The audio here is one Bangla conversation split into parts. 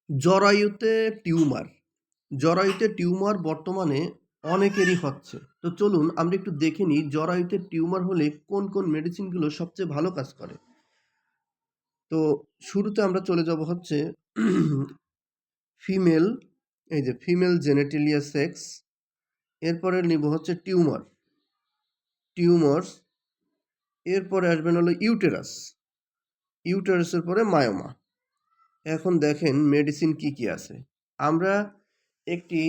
জরায়ুতে টিউমার। জরায়ুতে টিউমার বর্তমানে অনেকেরই হচ্ছে। তো চলুন আমরা একটু দেখে নিই জরায়ুতে টিউমার হলে কোন মেডিসিনগুলো সবচেয়ে ভালো কাজ করে। তো শুরুতে আমরা চলে যাব হচ্ছে ফিমেল এই যে ফিমেল জেনিটালিয়া সেক্স, এরপরে নিব হচ্ছে টিউমারস, এরপরে আসবেন হলো ইউটেরাসের পরে মায়োমা। এখন দেখেন মেডিসিন কি আছে। আমরা একটি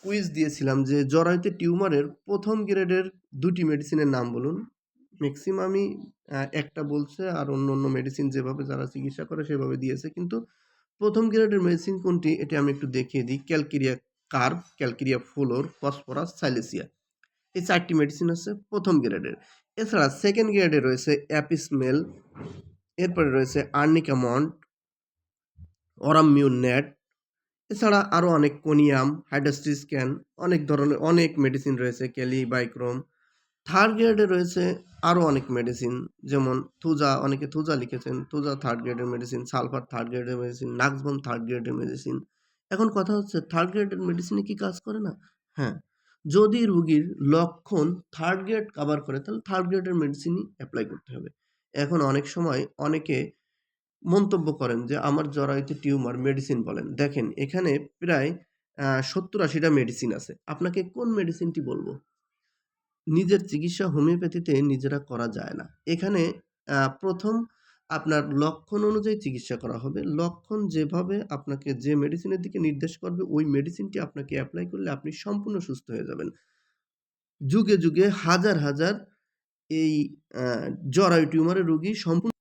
কুইজ দিয়েছিলাম যে জরায়ুতে টিউমারের ১ম গ্রেডের ২টি মেডিসিনের নাম বলুন। ম্যাক্সিমামই একটা বলছে আর অন্য মেডিসিন যেভাবে যারা চিকিৎসা করে সেভাবে দিয়েছে। কিন্তু ১ম গ্রেডের মেডিসিন কোনটি এটি আমি একটু দেখিয়ে দিই। Calcarea curve, calcarea floor, phosphorus, সাইলেসিয়া। এই ৪টি মেডিসিন হচ্ছে ১ম গ্রেডের। এছাড়া 2nd গ্রেডে রয়েছে অ্যাপিসমেল, এরপরে রয়েছে আর্নিকা মন্ট, অরামিউনেট, এছাড়া আরও অনেক কোনিয়াম, হাইড্রোক্সিস্ক্যান, অনেক ধরনের অনেক মেডিসিন রয়েছে, ক্যালিবাইক্রোম। 3rd গ্রেডে রয়েছে আরও অনেক মেডিসিন, যেমন থুজা, অনেকে থুজা লিখেছেন, থুজা 3rd গ্রেডের মেডিসিন, সালফার 3rd গ্রেডের মেডিসিন, নাক্সবম 3rd গ্রেডের মেডিসিন। এখন কথা হচ্ছে 3rd গ্রেডের মেডিসিনে কি কাজ করে না? হ্যাঁ, যদি রোগীর লক্ষণ 3rd গ্রেড কভার করে তাহলে 3rd গ্রেডের মেডিসিনই এপ্লাই করতে হবে। এখন অনেক সময় অনেকে মন্তব্য করেন যে আমার জরায়ুতে টিউমার, মেডিসিন বলেন। দেখেন এখানে প্রায় ৭০-৮০ টা মেডিসিন আছে। আপনাকে কোন মেডিসিনটি বলব? নিজের চিকিৎসা হোমিওপ্যাথিতে নিজেরা করা যায় না। এখানে ১ম আপনার লক্ষণ অনুযায়ী চিকিৎসা করা হবে। লক্ষণ যেভাবে আপনাকে যে মেডিসিনের দিকে নির্দেশ করবে ওই মেডিসিনটি আপনাকে এপ্লাই করলে আপনি সম্পূর্ণ সুস্থ হয়ে যাবেন। যুগে হাজার এই জরায়ু টিউমারের রোগী সম্পূর্ণ